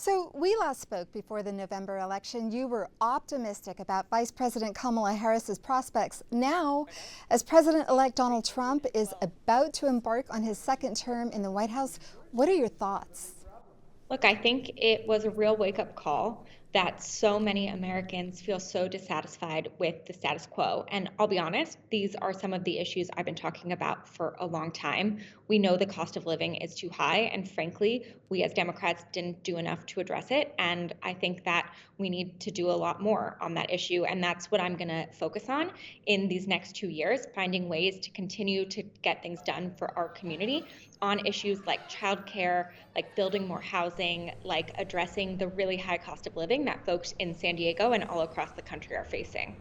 So we last spoke before the November election. You were optimistic about Vice President Kamala Harris's prospects. Now, as President-elect Donald Trump is about to embark on his second term in the White House, what are your thoughts? Look, I think it was a real wake-up call that so many Americans feel so dissatisfied with the status quo. And I'll be honest, these are some of the issues I've been talking about for a long time. We know the cost of living is too high, and frankly, we as Democrats didn't do enough to address it. And I think that we need to do a lot more on that issue. And that's what I'm going to focus on in these next 2 years, finding ways to continue to get things done for our community on issues like childcare, like building more housing, like addressing the really high cost of living that folks in San Diego and all across the country are facing.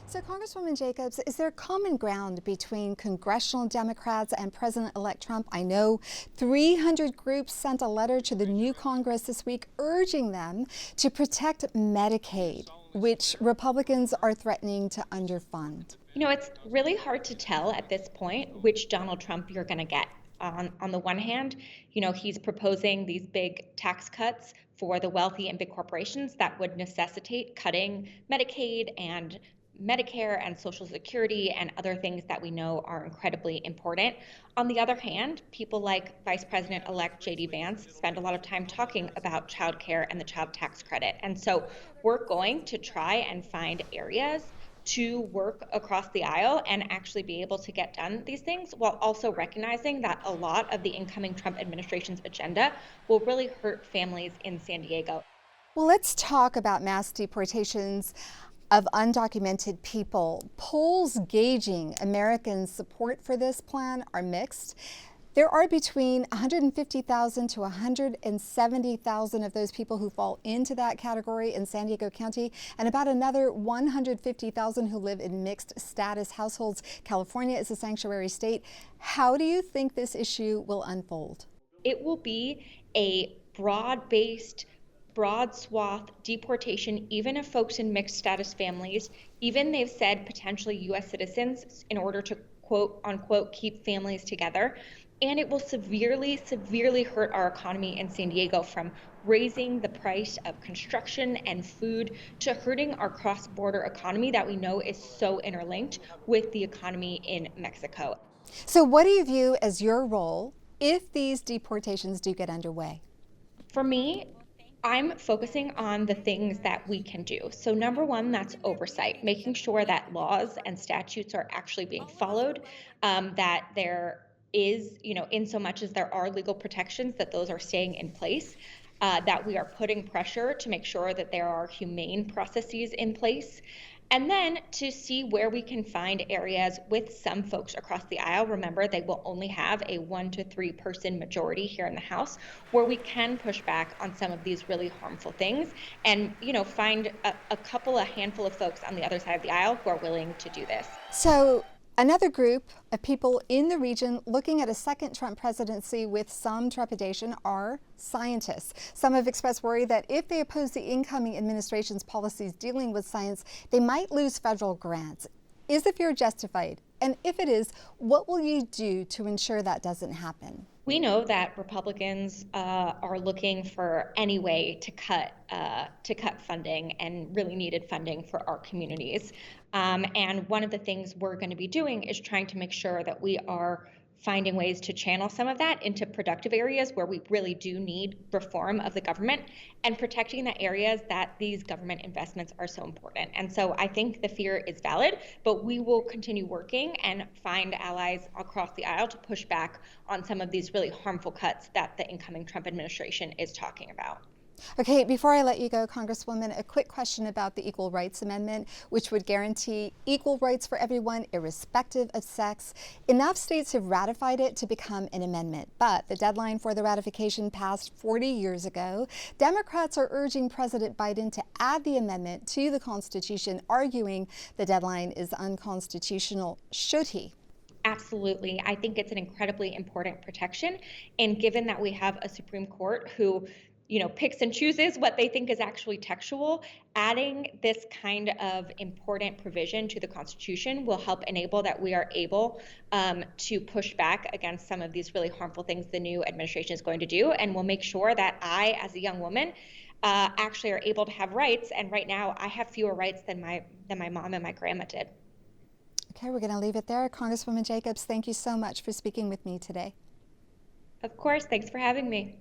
So, Congresswoman Jacobs, is there common ground between congressional Democrats and President-elect Trump? I know 300 groups sent a letter to the new Congress this week urging them to protect Medicaid, which Republicans are threatening to underfund. You know, it's really hard to tell at this point which Donald Trump you're going to get. On the one hand, he's proposing these big tax cuts for the wealthy and big corporations that would necessitate cutting Medicaid and Medicare and Social Security and other things that we know are incredibly important. On the other hand, people like Vice President-elect J.D. Vance spend a lot of time talking about childcare and the child tax credit. And so we're going to try and find areas to work across the aisle and actually be able to get done these things, while also recognizing that a lot of the incoming Trump administration's agenda will really hurt families in San Diego. Well, let's talk about mass deportations of undocumented people. Polls gauging Americans' support for this plan are mixed. There are between 150,000 to 170,000 of those people who fall into that category in San Diego County, and about another 150,000 who live in mixed status households. California is a sanctuary state. How do you think this issue will unfold? It will be a broad-based, broad swath deportation, even of folks in mixed status families. Even they've said potentially U.S. citizens in order to quote unquote keep families together. And it will severely, severely hurt our economy in San Diego, from raising the price of construction and food to hurting our cross-border economy that we know is so interlinked with the economy in Mexico. So what do you view as your role if these deportations do get underway? For me, I'm focusing on the things that we can do. So number one, that's oversight, making sure that laws and statutes are actually being followed, that there is, in so much as there are legal protections, that those are staying in place, that we are putting pressure to make sure that there are humane processes in place. And then to see where we can find areas with some folks across the aisle. Remember, they will only have a 1 to 3 person majority here in the House, where we can push back on some of these really harmful things and, find a handful of folks on the other side of the aisle who are willing to do this. So another group of people in the region looking at a second Trump presidency with some trepidation are scientists. Some have expressed worry that if they oppose the incoming administration's policies dealing with science, they might lose federal grants. Is the fear justified? And if it is, what will you do to ensure that doesn't happen? We know that Republicans are looking for any way to cut funding, and really needed funding for our communities. And one of the things we're going to be doing is trying to make sure that we are finding ways to channel some of that into productive areas where we really do need reform of the government, and protecting the areas that these government investments are so important. And so I think the fear is valid, but we will continue working and find allies across the aisle to push back on some of these really harmful cuts that the incoming Trump administration is talking about. Okay, before I let you go, Congresswoman, a quick question about the Equal Rights Amendment, which would guarantee equal rights for everyone, irrespective of sex. Enough states have ratified it to become an amendment, but the deadline for the ratification passed 40 years ago. Democrats are urging President Biden to add the amendment to the Constitution, arguing the deadline is unconstitutional. Should he? Absolutely. I think it's an incredibly important protection. And given that we have a Supreme Court who picks and chooses what they think is actually textual, adding this kind of important provision to the Constitution will help enable that we are able to push back against some of these really harmful things the new administration is going to do, and will make sure that I, as a young woman, actually are able to have rights. And right now, I have fewer rights than my mom and my grandma did. Okay, we're going to leave it there. Congresswoman Jacobs, thank you so much for speaking with me today. Of course, thanks for having me.